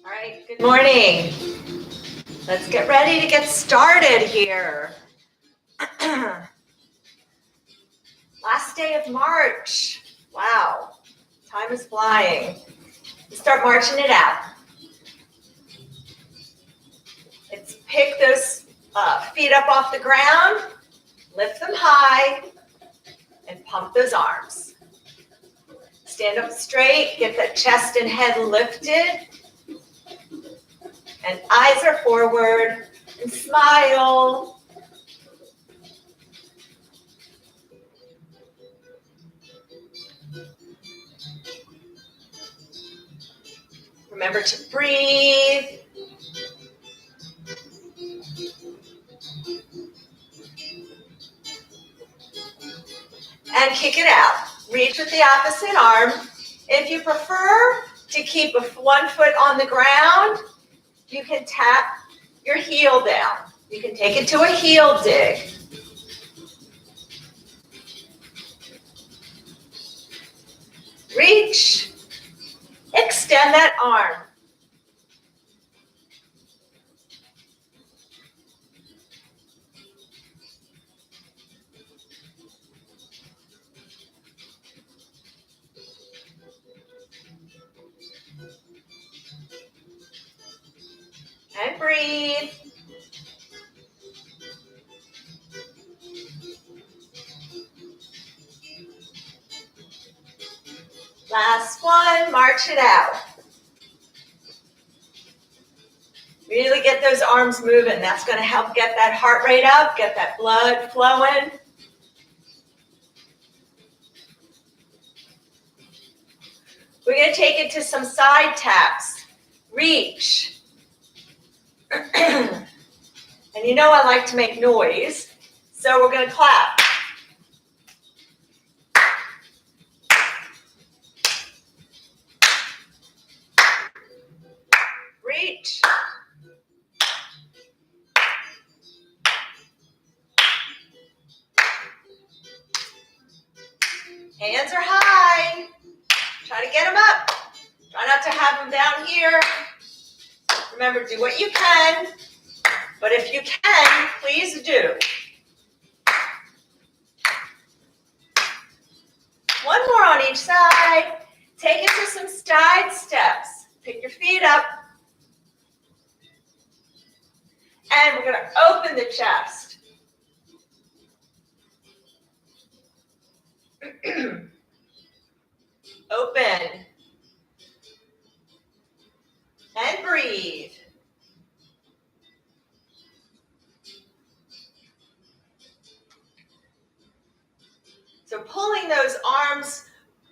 All right, good morning. Let's get ready to get started here. Last day of March. Wow, time is flying. Let's start marching it out. Let's pick those feet up off the ground, lift them high, and pump those arms. Stand up straight, get that chest and head lifted. And eyes are forward, and smile. Remember to breathe. And kick it out. Reach with the opposite arm. If you prefer to keep one foot on the ground, you can tap your heel down. You can take it to a heel dig. Reach. Extend that arm. And breathe. Last one, march it out. Really get those arms moving. That's going to help get that heart rate up, get that blood flowing. We're going to take it to some side taps. Reach. And you know I like to make noise, so we're going to clap. Reach. Hands are high. Try to get them up. Try not to have them down here. Remember, do what you can, but if you can, please do. One more on each side. Take it to some side steps. Pick your feet up. And we're going to open the chest. Open. And breathe. So pulling those arms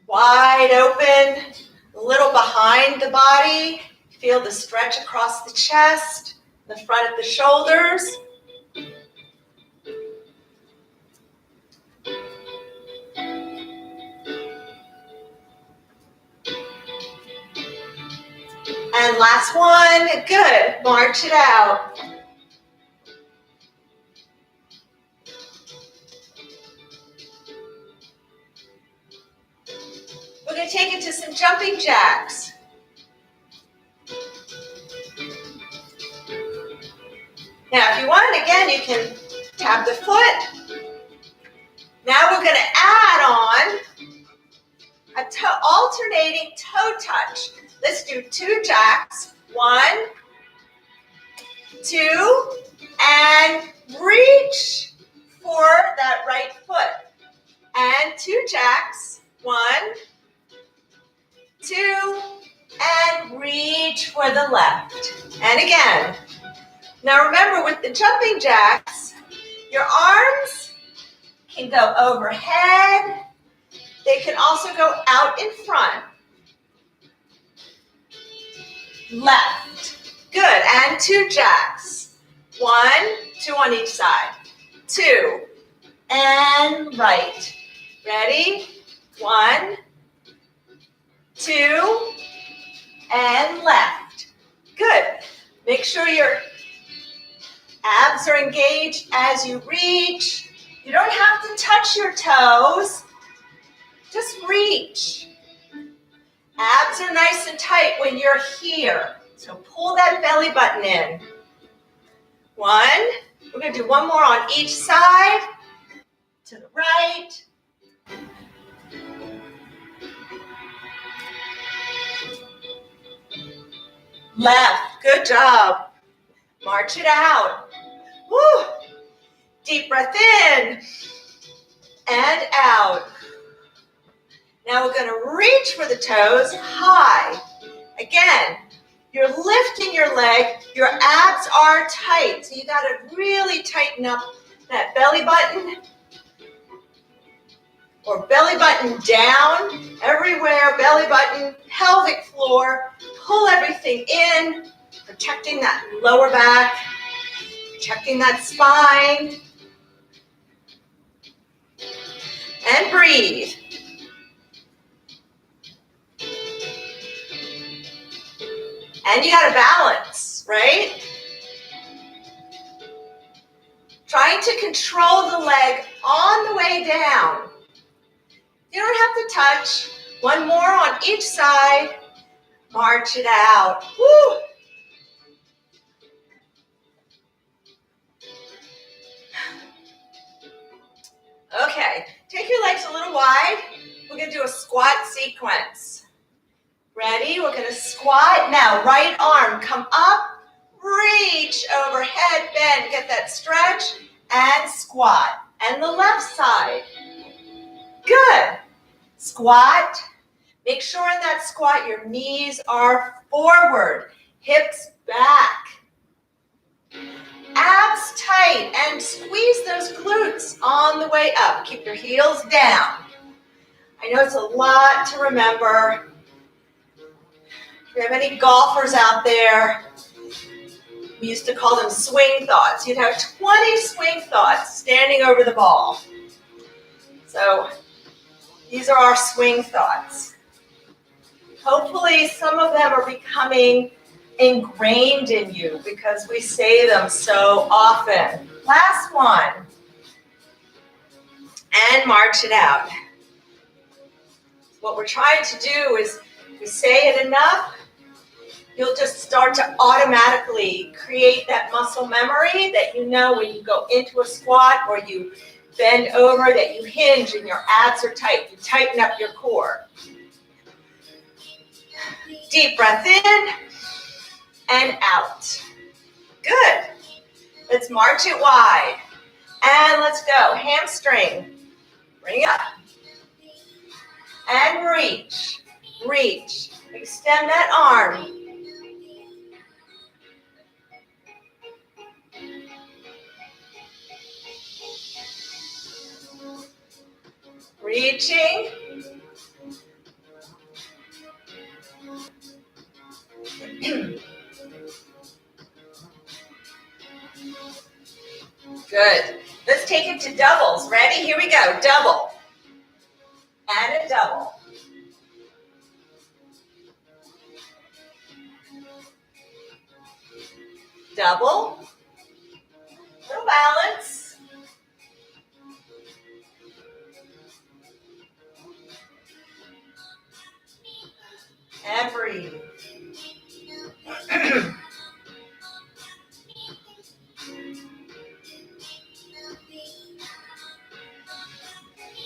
wide open, a little behind the body. Feel the stretch across the chest, the front of the shoulders. And And last one. Good. March it out. We're going to take it to some jumping jacks. Now, if you want, again, you can tap the foot. Now we're going to add on a alternating toe touch. Let's do 2 jacks. 1, 2, and reach for that right foot. And 2 jacks. 1, 2, and reach for the left. And again. Now remember, with the jumping jacks, your arms can go overhead. They can also go out in front. Left. Good. And 2 jacks. 1, 2 on each side. 2. And right. Ready? 1, 2, and left. Good. Make sure your abs are engaged as you reach. You don't have to touch your toes. Just reach. Abs are nice and tight when you're here. So pull that belly button in. 1. We're going to do 1 more on each side. To the right. Left. Good job. March it out. Woo. Deep breath in and out. Now we're going to reach for the toes high. Again, you're lifting your leg. Your abs are tight. So you got to really tighten up that belly button or belly button down. Everywhere, belly button, pelvic floor. Pull everything in, protecting that lower back, protecting that spine. And breathe. And you got to balance, right? Trying to control the leg on the way down. You don't have to touch. 1 more on each side. March it out. Woo! Okay, take your legs a little wide. We're going to do a squat sequence. Ready? We're going to squat. Now, right arm, come up, reach overhead, bend, get that stretch, and squat. And the left side. Good. Squat. Make sure in that squat your knees are forward, hips back. Abs tight and squeeze those glutes on the way up. Keep your heels down. I know it's a lot to remember. If you have any golfers out there, we used to call them swing thoughts. You'd have 20 swing thoughts standing over the ball. So these are our swing thoughts. Hopefully some of them are becoming ingrained in you because we say them so often. Last one. And march it out. What we're trying to do is, if we say it enough, you'll just start to automatically create that muscle memory that you know when you go into a squat or you bend over that you hinge and your abs are tight. You tighten up your core. Deep breath in and out. Good. Let's march it wide. And let's go. Hamstring. Bring it up. And reach. Reach. Extend that arm. Reaching. Good. Let's take it to doubles. Ready? Here we go. Double. And a double. double. Little balance. And breathe.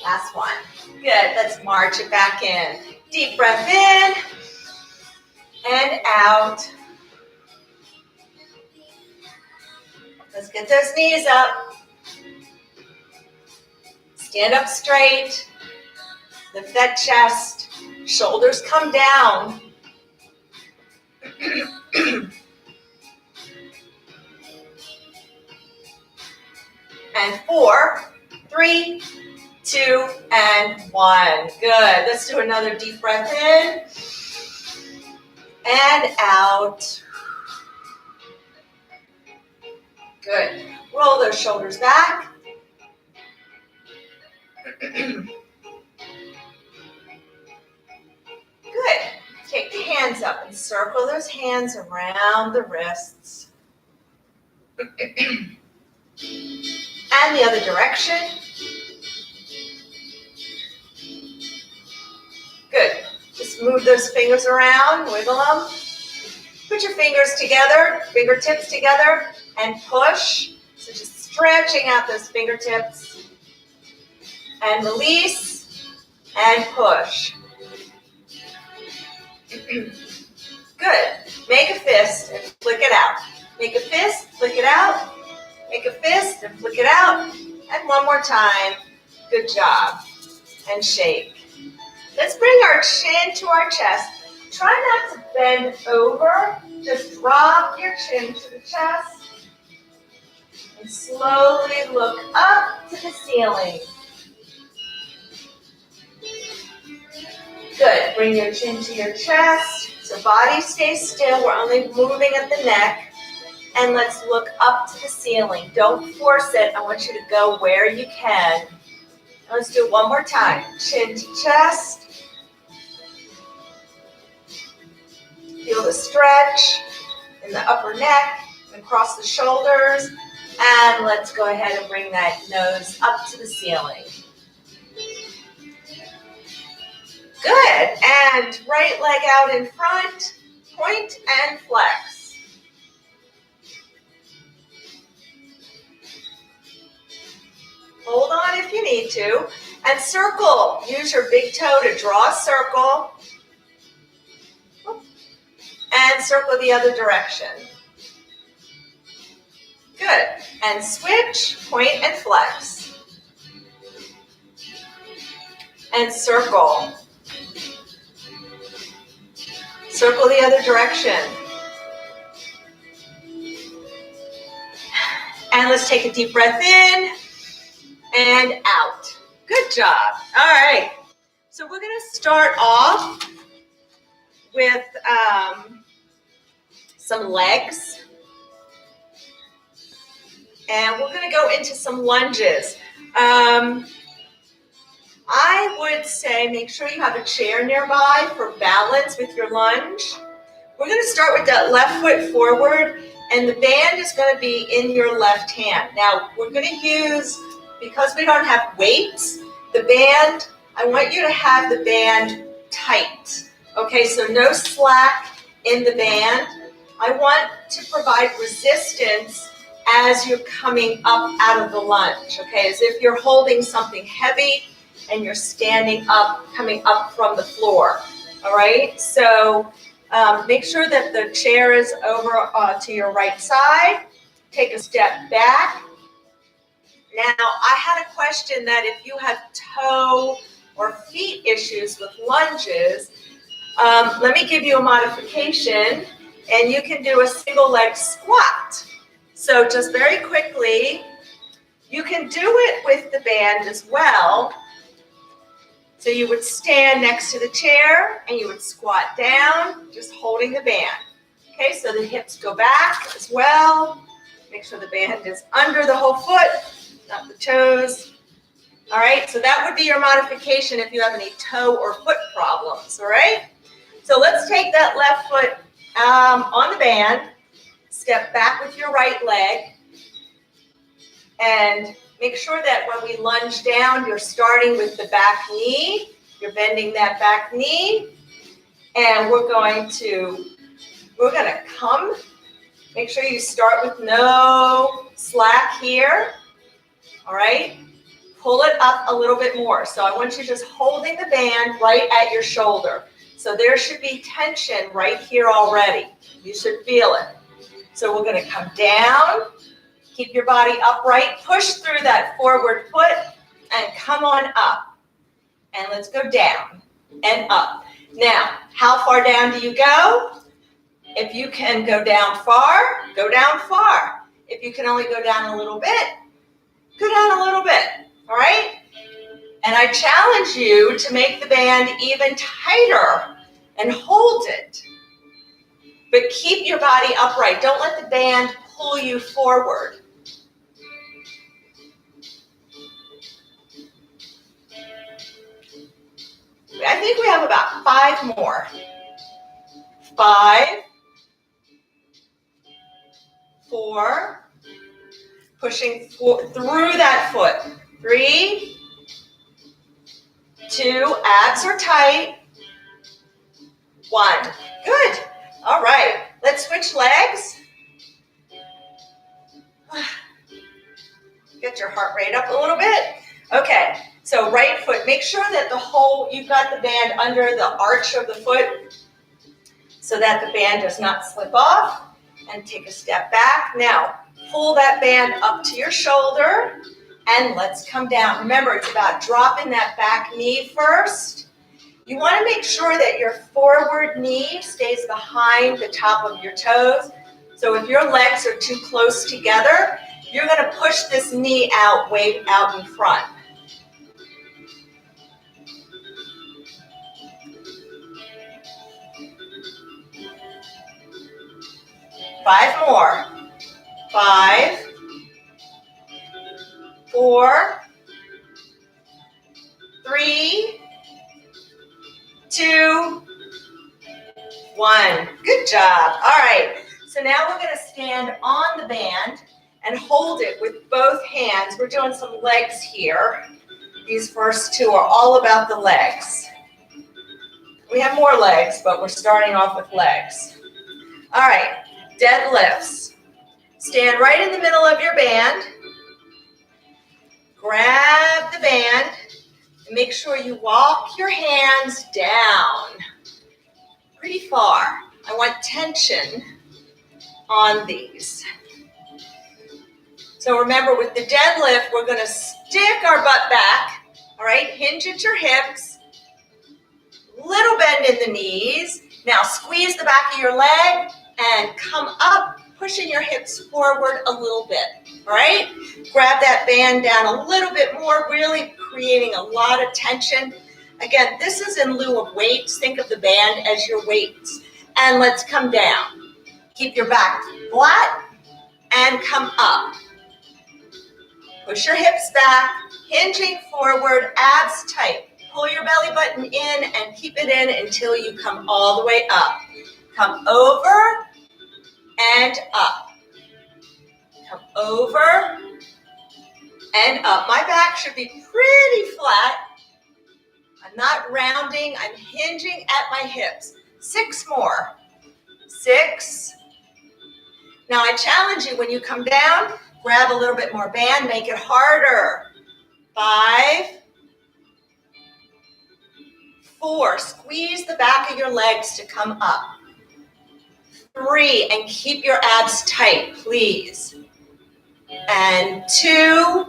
Last one. Good. Let's march it back in. Deep breath in and out. Let's get those knees up. Stand up straight. Lift that chest. Shoulders come down. And 4, 3, 2, and 1. Good. Let's do another deep breath in and out. Good. Roll those shoulders back. Good. Take the hands up and circle those hands around the wrists. And the other direction. Good. Just move those fingers around, wiggle them. Put your fingers together, fingertips together, and push. So just stretching out those fingertips. And release, and push. Good. Make a fist and flick it out. Make a fist, flick it out. Make a fist and flick it out. And one more time. Good job. And shake. Let's bring our chin to our chest. Try not to bend over. Just drop your chin to the chest. And slowly look up to the ceiling. Good. Bring your chin to your chest. So body stays still. We're only moving at the neck. And let's look up to the ceiling. Don't force it. I want you to go where you can. Let's do it one more time. Chin to chest. Feel the stretch in the upper neck and across the shoulders. And let's go ahead and bring that nose up to the ceiling. Good. And right leg out in front. Point and flex. Hold on if you need to. And circle. Use your big toe to draw a circle. And circle the other direction. Good. And switch, point and flex. And circle. Circle the other direction. And let's take a deep breath in and out. Good job. All right. So we're going to start off with some legs. And we're going to go into some lunges. I would say make sure you have a chair nearby for balance with your lunge. We're going to start with that left foot forward, and the band is going to be in your left hand. Now, we're going to use, because we don't have weights, the band, I want you to have the band tight. Okay, so no slack in the band. I want to provide resistance as you're coming up out of the lunge, okay, as if you're holding something heavy and you're standing up, coming up from the floor, all right? So make sure that the chair is over to your right side. Take a step back. Now, I had a question that if you have toe or feet issues with lunges, let me give you a modification, and you can do a single leg squat. So just very quickly, you can do it with the band as well. So you would stand next to the chair and you would squat down, just holding the band. Okay, so the hips go back as well. Make sure the band is under the whole foot, not the toes. All right, so that would be your modification if you have any toe or foot problems, all right? So let's take that left foot on the band. Step back with your right leg. And make sure that when we lunge down, you're starting with the back knee. You're bending that back knee. And we're going to come. Make sure you start with no slack here. All right? Pull it up a little bit more. So I want you just holding the band right at your shoulder. So there should be tension right here already. You should feel it. So we're going to come down. Keep your body upright. Push through that forward foot and come on up. And let's go down and up. Now, how far down do you go? If you can go down far, go down far. If you can only go down a little bit, go down a little bit. All right? And I challenge you to make the band even tighter and hold it. But keep your body upright. Don't let the band pull you forward. I think we have about 5 more. 5, 4, pushing through that foot. 3, 2, abs are tight. 1, good. All right, let's switch legs. Get your heart rate up a little bit. Okay, so right foot, make sure that you've got the band under the arch of the foot so that the band does not slip off. And take a step back. Now, pull that band up to your shoulder and let's come down. Remember, it's about dropping that back knee first. You want to make sure that your forward knee stays behind the top of your toes. So if your legs are too close together, you're going to push this knee out, way out in front. Five more. 5, 4, 3, 2, 1. Good job. All right. So now we're going to stand on the band and hold it with both hands. We're doing some legs here. These first 2 are all about the legs. We have more legs, but we're starting off with legs. All right. Deadlifts. Stand right in the middle of your band. Grab the band and make sure you walk your hands down pretty far. I want tension on these. So remember, with the deadlift, we're going to stick our butt back. All right, hinge at your hips. Little bend in the knees. Now squeeze the back of your leg and come up, pushing your hips forward a little bit. All right? Grab that band down a little bit more, really creating a lot of tension. Again, this is in lieu of weights. Think of the band as your weights. And let's come down. Keep your back flat and come up. Push your hips back, hinging forward, abs tight. Pull your belly button in and keep it in until you come all the way up. Come over and up. Come over and up. My back should be pretty flat. I'm not rounding. I'm hinging at my hips. 6 more. 6. Now I challenge you, when you come down, grab a little bit more band. Make it harder. 5. 4. Squeeze the back of your legs to come up. 3. And keep your abs tight, please. And 2.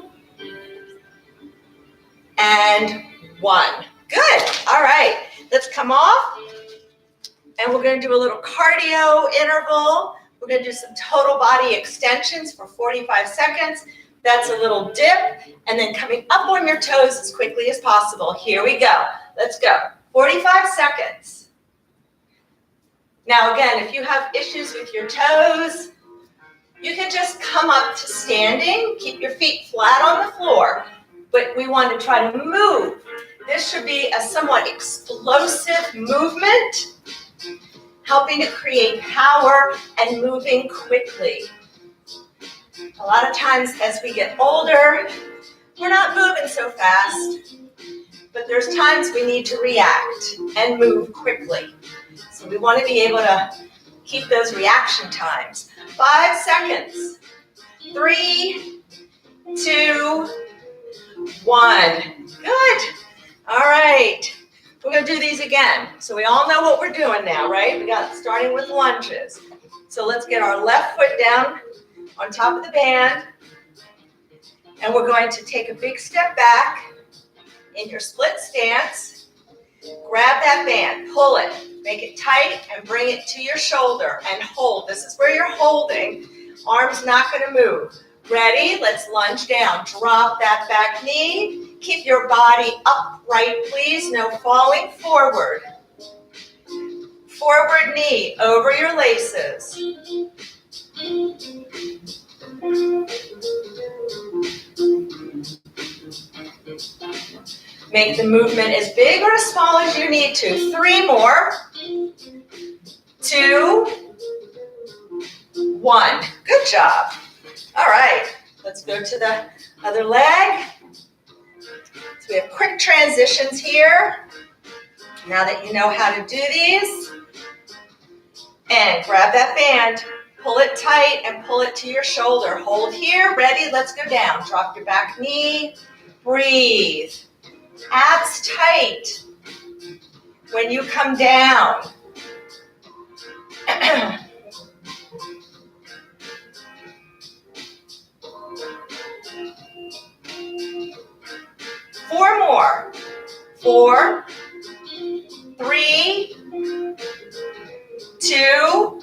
And 1. Good. All right. Let's come off. And we're going to do a little cardio interval. We're going to do some total body extensions for 45 seconds. That's a little dip. And then coming up on your toes as quickly as possible. Here we go. Let's go. 45 seconds. Now again, if you have issues with your toes, you can just come up to standing. Keep your feet flat on the floor. But we want to try to move. This should be a somewhat explosive movement. helping to create power and moving quickly. A lot of times as we get older, we're not moving so fast, but there's times we need to react and move quickly. So we want to be able to keep those reaction times. 5 seconds. 3, 2, 1. Good. All right. We're going to do these again. So we all know what we're doing now, right? We got starting with lunges. So let's get our left foot down on top of the band. And we're going to take a big step back in your split stance. Grab that band, pull it, make it tight, and bring it to your shoulder and hold. This is where you're holding. Arms not going to move. Ready? Let's lunge down. Drop that back knee. Keep your body upright, please. No falling forward. Forward knee over your laces. Make the movement as big or as small as you need to. 3 more. 2, 1. Good job. All right. Let's go to the other leg. So we have quick transitions here. Now that you know how to do these. And grab that band. Pull it tight and pull it to your shoulder. Hold here. Ready? Let's go down. Drop your back knee. Breathe. Abs tight when you come down. 4 more. 4, 3, 2,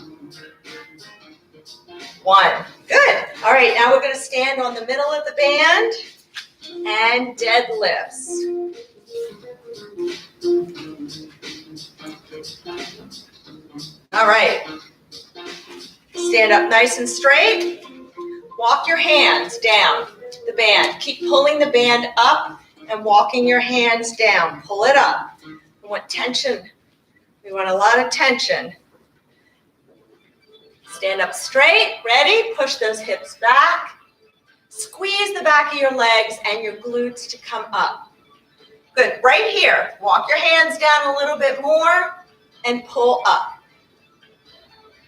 1. Good. All right, now we're going to stand on the middle of the band and deadlifts. All right. Stand up nice and straight. Walk your hands down the band. Keep pulling the band up and walking your hands down. Pull it up. We want tension. We want a lot of tension. Stand up straight. Ready? Push those hips back. Squeeze the back of your legs and your glutes to come up. Good. Right here. Walk your hands down a little bit more and pull up.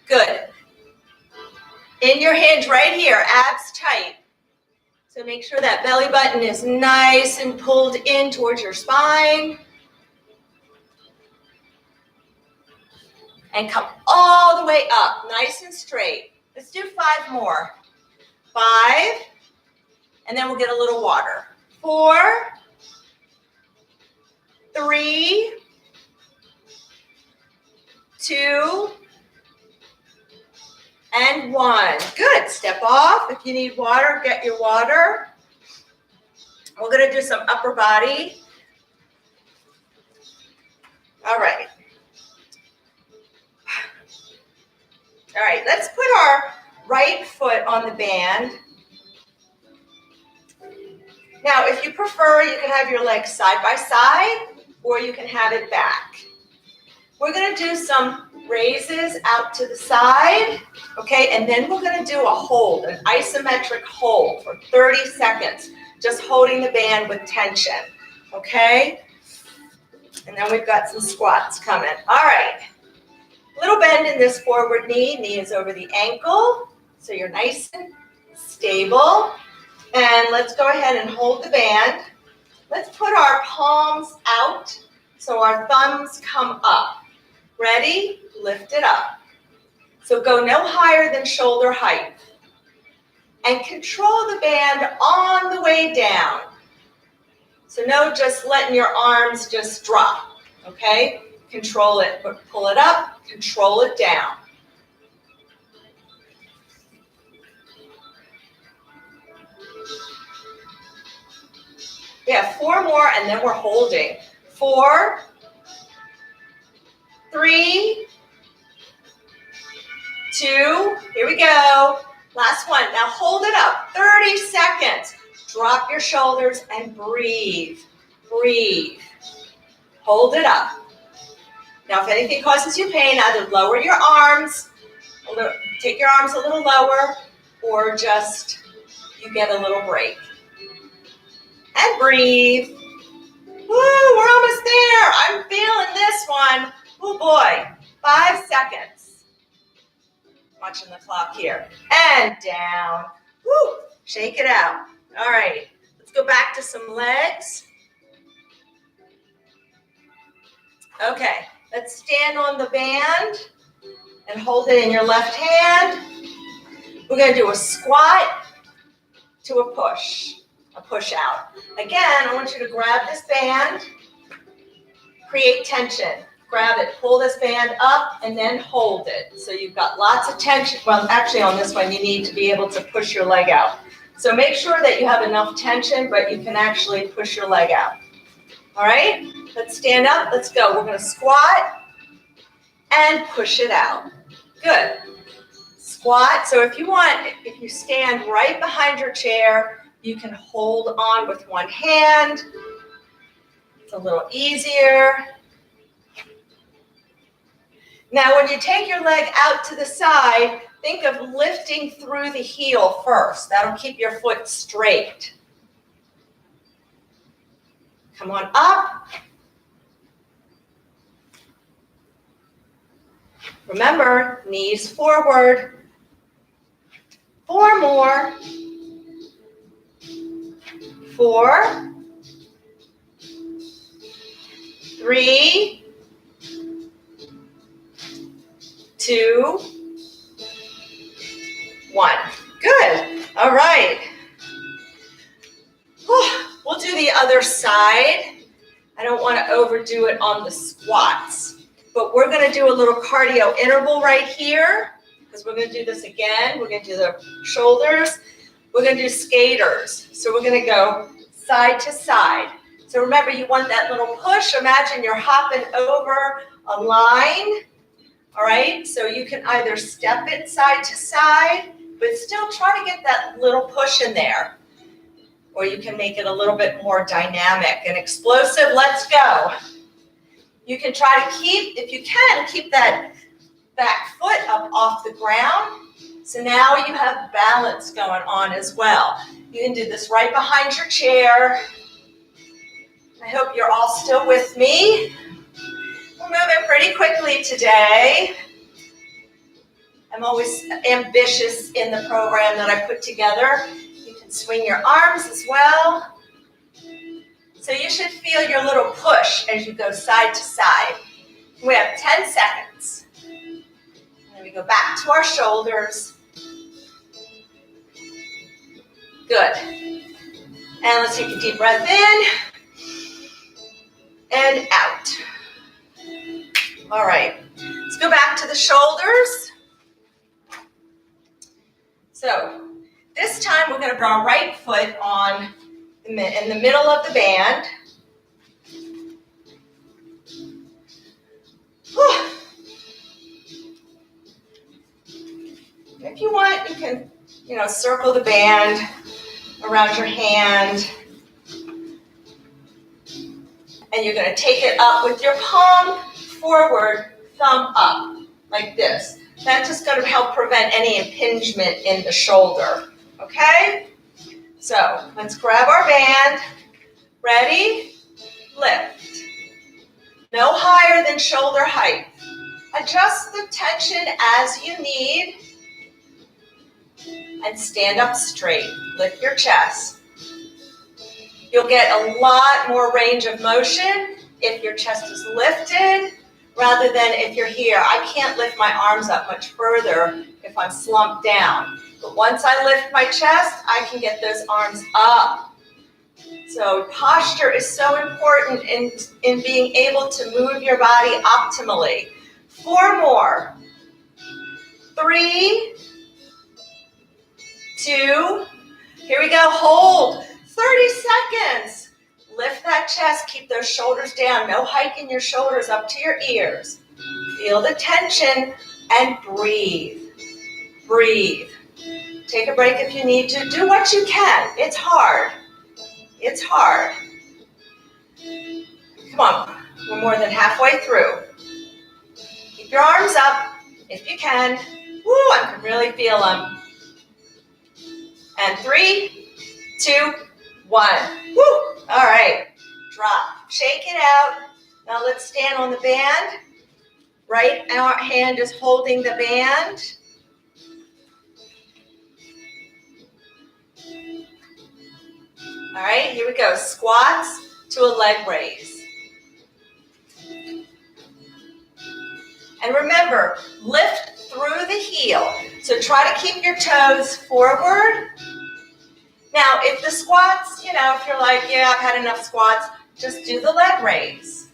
Good. In your hinge right here, abs tight. So make sure that belly button is nice and pulled in towards your spine. And come all the way up, nice and straight. Let's do 5 more. 5, and then we'll get a little water. 4, 3, 2, and 1. Good. Step off. If you need water, get your water. We're going to do some upper body. All right. All right, let's put our right foot on the band. Now, if you prefer, you can have your legs side by side, or you can have it back. We're going to do some raises out to the side, okay? And then we're going to do a hold, an isometric hold for 30 seconds, just holding the band with tension, okay? And then we've got some squats coming. All right. Little bend in this forward knee. Knee is over the ankle, so you're nice and stable. And let's go ahead and hold the band. Let's put our palms out so our thumbs come up. Ready? Lift it up. So go no higher than shoulder height. And control the band on the way down. So no just letting your arms just drop, okay? Control it, pull it up, control it down. We have 4 more and then we're holding. 4, 3, 2, here we go. Last one. Now hold it up, 30 seconds. Drop your shoulders and breathe. Breathe. Hold it up. Now, if anything causes you pain, either lower your arms, take your arms a little lower, or just you get a little break. And breathe. Woo, we're almost there. I'm feeling this one. Oh boy, 5 seconds. Watching the clock here. And down. Woo, shake it out. All right, let's go back to some legs. Okay, let's stand on the band and hold it in your left hand. We're going to do a squat to a push out. Again, I want you to grab this band, create tension. Grab it, pull this band up, and then hold it. So you've got lots of tension. Well, actually on this one, you need to be able to push your leg out. So make sure that you have enough tension, but you can actually push your leg out. All right, let's stand up, let's go. We're gonna squat and push it out. Good. Squat, so if you stand right behind your chair, you can hold on with one hand. It's a little easier. Now, when you take your leg out to the side, think of lifting through the heel first. That'll keep your foot straight. Come on up. Remember, knees forward. 4 more. 4, 3, 2, 1. Good. All right. We'll do the other side. I don't want to overdo it on the squats, but we're going to do a little cardio interval right here because we're going to do this again. We're going to do the shoulders. We're going to do skaters. So we're going to go side to side. So remember, you want that little push. Imagine you're hopping over a line. All right, so you can either step it side to side, but still try to get that little push in there. Or you can make it a little bit more dynamic and explosive. Let's go. You can try to keep, if you can, keep that back foot up off the ground. So now you have balance going on as well. You can do this right behind your chair. I hope you're all still with me. We're moving pretty quickly today. I'm always ambitious in the program that I put together. You can swing your arms as well. So you should feel your little push as you go side to side. We have 10 seconds. And then we go back to our shoulders. Good. And let's take a deep breath in and out. All right, let's go back to the shoulders. So this time we're going to put our right foot on in the middle of the band. Whew. If you want, you can, circle the band around your hand. And you're going to take it up with your palm forward, thumb up, like this. That's just going to help prevent any impingement in the shoulder, okay? So let's grab our band. Ready? Lift. No higher than shoulder height. Adjust the tension as you need. And stand up straight. Lift your chest. You'll get a lot more range of motion if your chest is lifted rather than if you're here. I can't lift my arms up much further if I'm slumped down. But once I lift my chest, I can get those arms up. So posture is so important in being able to move your body optimally. 4 more. 3, 2, here we go, hold. 30 seconds. Lift that chest, keep those shoulders down. No hiking your shoulders up to your ears. Feel the tension and breathe. Breathe. Take a break if you need to. Do what you can. It's hard. It's hard. Come on, we're more than halfway through. Keep your arms up if you can. Woo, I can really feel them. And 3, 2, 1. Woo, all right. Drop, shake it out. Now let's stand on the band. Right hand is holding the band. All right, here we go. Squats to a leg raise. And remember, lift through the heel. So try to keep your toes forward. Now, if the squats, if you're like, yeah, I've had enough squats, just do the leg raise.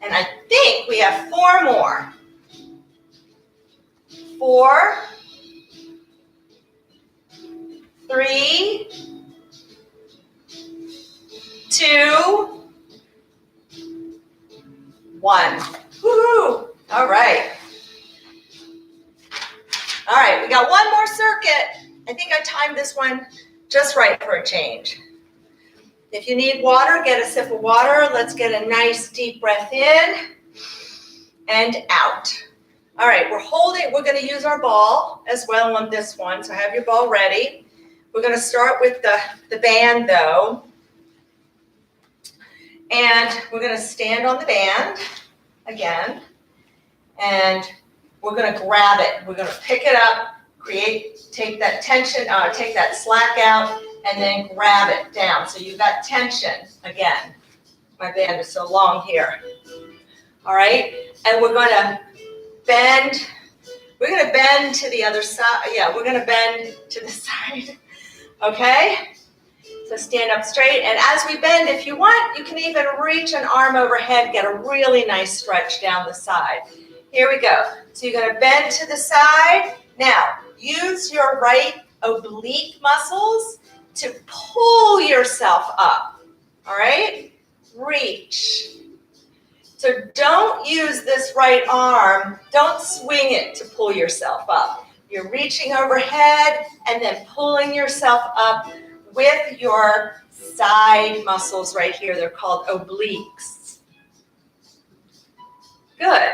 And I think we have 4 more. 4, 3, 2, 1. Woo-hoo! All right. All right, we got one more circuit. I think I timed this one just right for a change. If you need water, get a sip of water. Let's get a nice deep breath in and out. All right, we're going to use our ball as well on this one, so have your ball ready. We're going to start with the band, though. And we're going to stand on the band again, and we're going to grab it. We're going to pick it up, take that tension, take that slack out, and then grab it down. So you've got tension again. My band is so long here. All right, and we're going to bend. We're going to bend to the other side. Yeah, we're going to bend to the side. Okay? So stand up straight, and as we bend, if you want, you can even reach an arm overhead, get a really nice stretch down the side. Here we go. So you're going to bend to the side. Now, use your right oblique muscles to pull yourself up. All right? Reach. So don't use this right arm. Don't swing it to pull yourself up. You're reaching overhead and then pulling yourself up with your side muscles right here. They're called obliques. Good.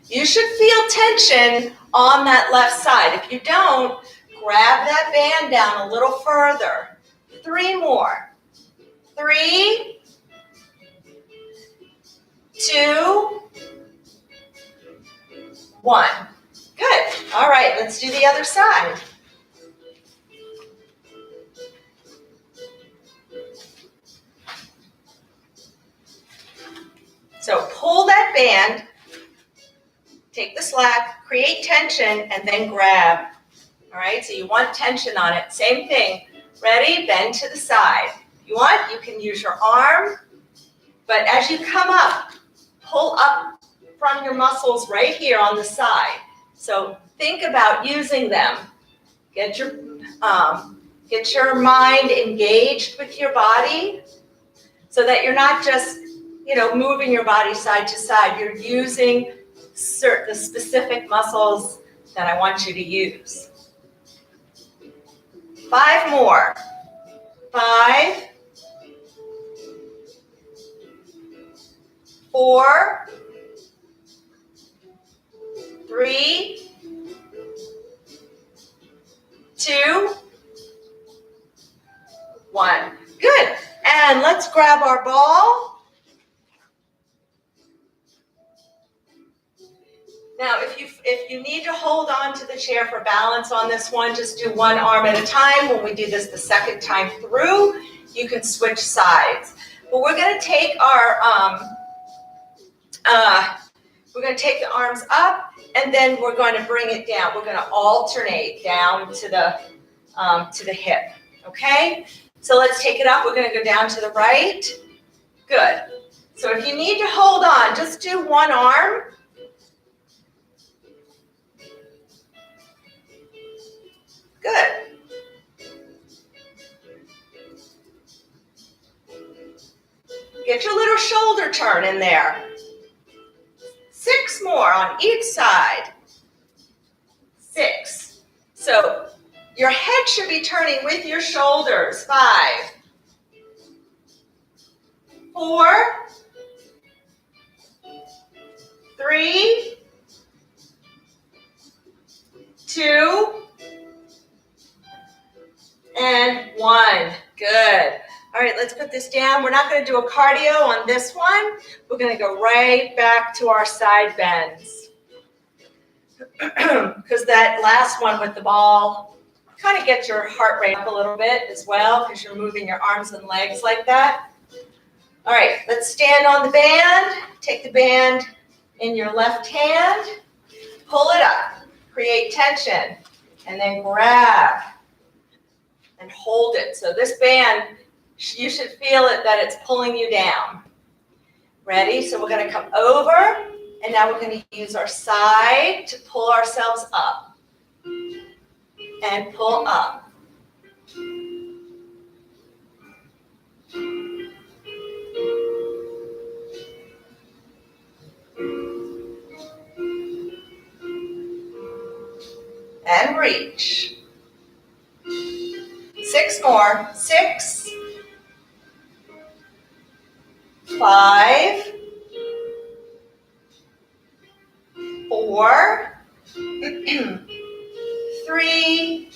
You should feel tension on that left side. If you don't, grab that band down a little further. 3 more. 3, 2, 1. Good. All right, let's do the other side. So pull that band, take the slack, create tension, and then grab. All right, so you want tension on it. Same thing. Ready? Bend to the side. If you want, you can use your arm, but as you come up, pull up from your muscles right here on the side. So think about using them. Get your mind engaged with your body so that you're not just, moving your body side to side. You're using the specific muscles that I want you to use. 5 more. 5, 4, 3, 2, 1. Good. And let's grab our ball. Now, if you need to hold on to the chair for balance on this one, just do one arm at a time. When we do this the second time through, you can switch sides. But we're going to take our the arms up, and then we're going to bring it down. We're going to alternate down to the hip. Okay? So let's take it up. We're going to go down to the right. Good. So if you need to hold on, just do one arm. Good. Get your little shoulder turn in there. 6 more on each side. 6. So your head should be turning with your shoulders. 5, 4, 3, 2, and 1. Good. All right, let's put this down. We're not going to do a cardio on this one. We're going to go right back to our side bends. Because that last one with the ball kind of gets your heart rate up a little bit as well, because you're moving your arms and legs like that. All right, let's stand on the band. Take the band in your left hand. Pull it up. Create tension. And then grab. And hold it. So this band, you should feel it that it's pulling you down. Ready? So we're going to come over, and now we're going to use our side to pull ourselves up. And pull up. And reach. 6 more. 6, 5, 4, 3,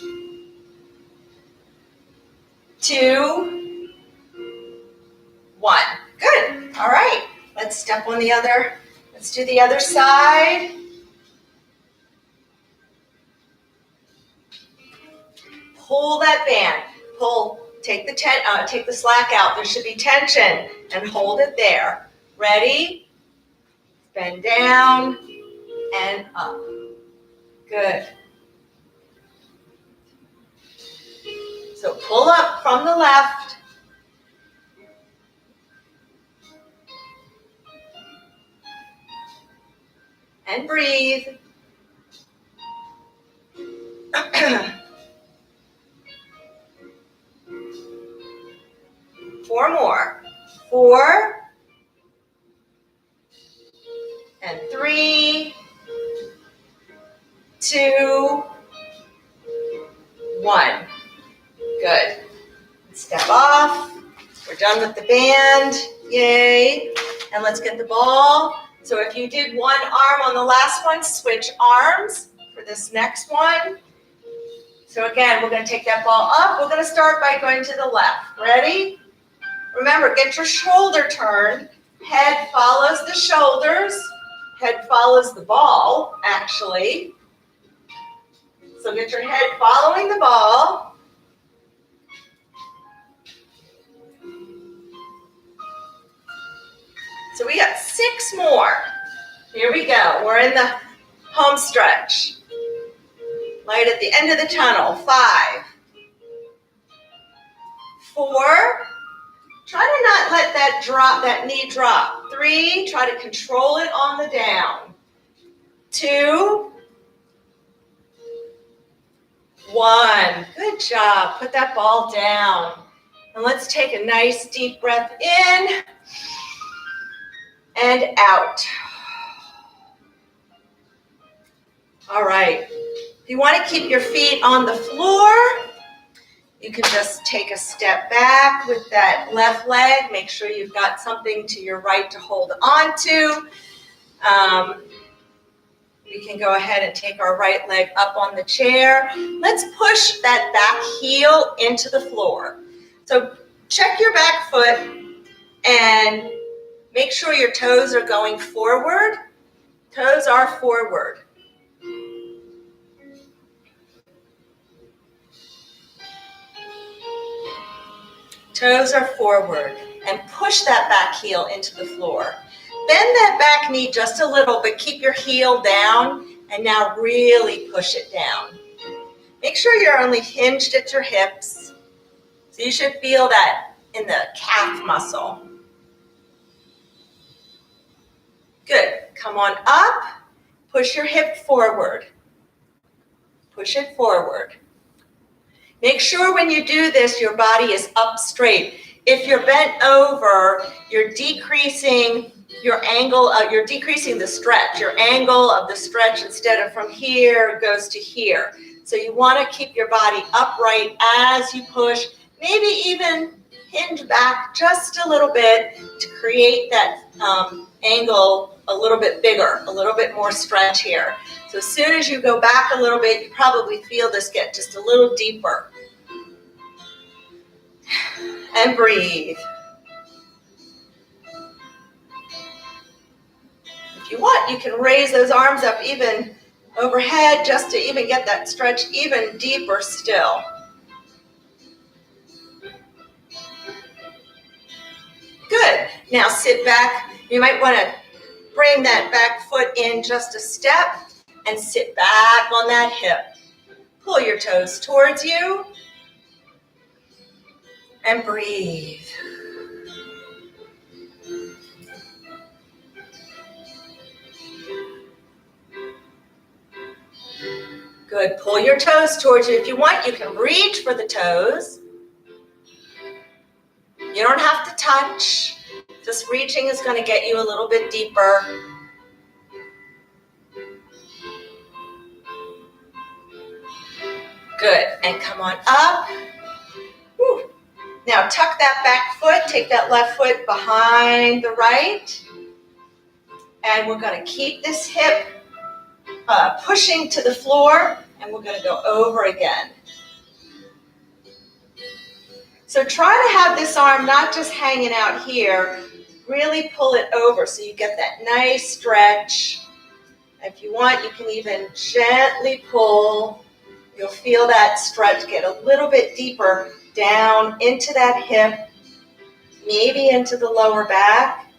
2, 1. Good. All right. Let's step on the other. Let's do the other side. Pull that band. Pull. Take the slack out. There should be tension, and hold it there. Ready? Bend down and up. Good. So pull up from the left. And breathe. 4 more. 4, and 3, 2, 1. Good. Step off. We're done with the band. Yay. And let's get the ball. So if you did one arm on the last one, switch arms for this next one. So again, we're going to take that ball up. We're going to start by going to the left. Ready? Remember, get your shoulder turned. Head follows the shoulders. Head follows the ball, actually. So get your head following the ball. So we got 6 more. Here we go. We're in the home stretch. Light at the end of the tunnel. 5, 4. Try to not let that knee drop. 3, try to control it on the down. 2, 1. Good job. Put that ball down. And let's take a nice deep breath in and out. All right. If you want to keep your feet on the floor, you can just take a step back with that left leg. Make sure you've got something to your right to hold on to. We can go ahead and take our right leg up on the chair. Let's push that back heel into the floor. So check your back foot and make sure your toes are going forward. Toes are forward. Toes are forward, and push that back heel into the floor. Bend that back knee just a little, but keep your heel down, and now really push it down. Make sure you're only hinged at your hips. So you should feel that in the calf muscle. Good. Come on up. Push your hip forward. Push it forward. Make sure when you do this, your body is up straight. If you're bent over, you're decreasing your angle, you're decreasing the stretch. Your angle of the stretch, instead of from here, goes to here. So you want to keep your body upright as you push, maybe even hinge back just a little bit to create that angle a little bit bigger, a little bit more stretch here. So as soon as you go back a little bit, you probably feel this get just a little deeper. And breathe. If you want, you can raise those arms up even overhead just to even get that stretch even deeper still. Good. Now sit back. You might want to bring that back foot in just a step and sit back on that hip. Pull your toes towards you and breathe. Good. Pull your toes towards you. If you want, you can reach for the toes. You don't have to touch. Just reaching is going to get you a little bit deeper. Good. And come on up. Whew. Now tuck that back foot. Take that left foot behind the right. And we're going to keep this hip pushing to the floor. And we're going to go over again. So try to have this arm not just hanging out here. Really pull it over so you get that nice stretch. If you want, you can even gently pull. You'll feel that stretch get a little bit deeper down into that hip, maybe into the lower back.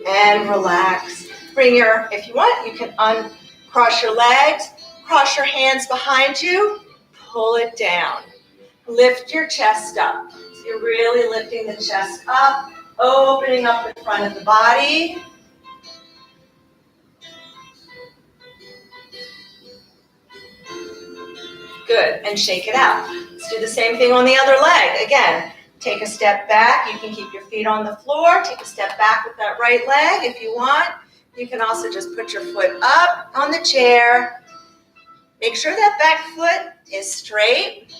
And relax. If you want, you can uncross your legs, cross your hands behind you, pull it down. Lift your chest up. So you're really lifting the chest up, opening up the front of the body. Good, and shake it out. Let's do the same thing on the other leg. Again, take a step back. You can keep your feet on the floor. Take a step back with that right leg if you want. You can also just put your foot up on the chair. Make sure that back foot is straight.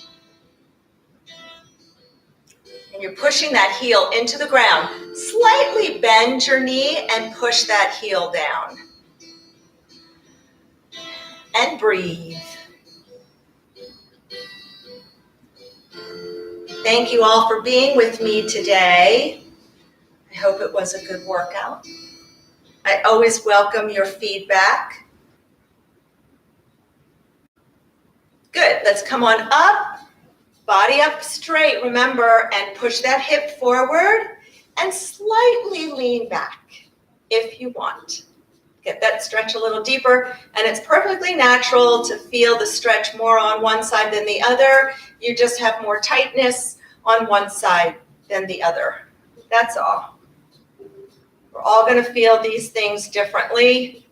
And you're pushing that heel into the ground. Slightly bend your knee and push that heel down. And breathe. Thank you all for being with me today. I hope it was a good workout. I always welcome your feedback. Good, let's come on up, body up straight, remember, and push that hip forward and slightly lean back if you want. Get that stretch a little deeper, and it's perfectly natural to feel the stretch more on one side than the other. You just have more tightness on one side than the other. That's all. We're all going to feel these things differently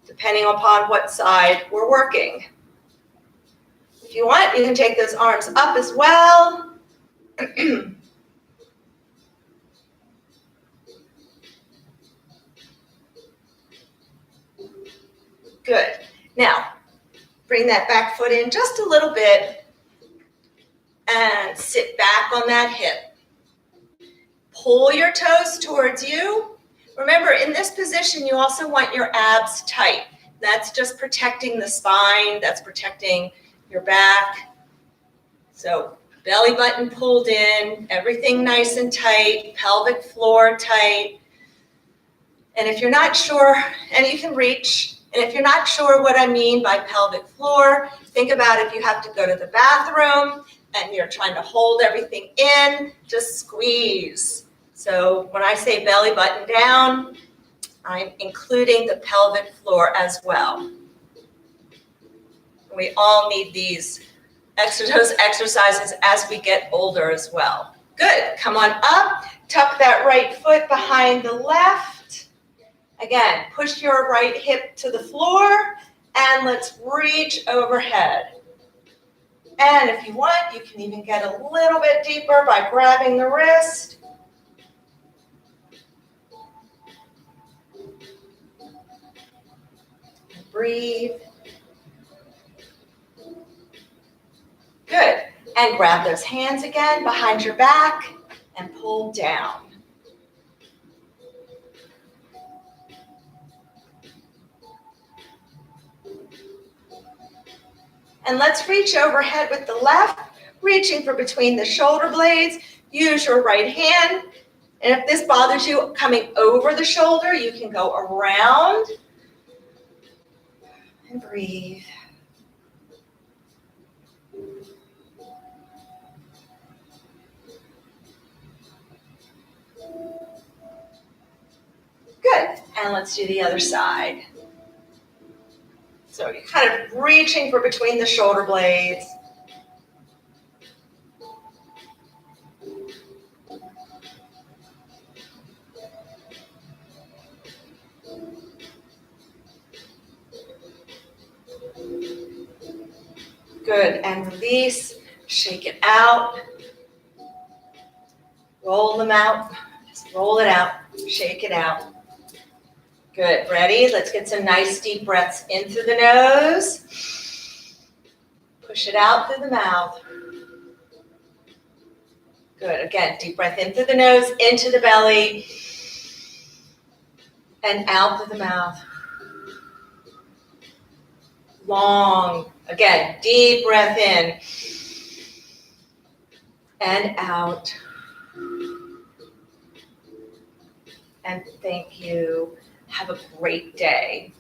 depending upon what side we're working. If you want, you can take those arms up as well. Good. Now, bring that back foot in just a little bit and sit back on that hip. Pull your toes towards you. Remember, in this position, you also want your abs tight. That's just protecting the spine. That's protecting your back. So belly button pulled in, everything nice and tight, pelvic floor tight. And if you're not sure, and you can reach, and if you're not sure what I mean by pelvic floor, think about if you have to go to the bathroom and you're trying to hold everything in, just squeeze. So when I say belly button down, I'm including the pelvic floor as well. We all need those exercises as we get older as well. Good, come on up, tuck that right foot behind the left. Again, push your right hip to the floor, and let's reach overhead. And if you want, you can even get a little bit deeper by grabbing the wrist. Breathe. Good. And grab those hands again behind your back and pull down. And let's reach overhead with the left, reaching for between the shoulder blades. Use your right hand. And if this bothers you coming over the shoulder, you can go around and breathe. Good. And let's do the other side. So you're kind of reaching for between the shoulder blades. Good. And release. Shake it out. Roll them out. Just roll it out. Shake it out. Good. Ready? Let's get some nice deep breaths in through the nose. Push it out through the mouth. Good. Again, deep breath in through the nose, into the belly, and out through the mouth. Long. Again, deep breath in and out. And thank you. Have a great day.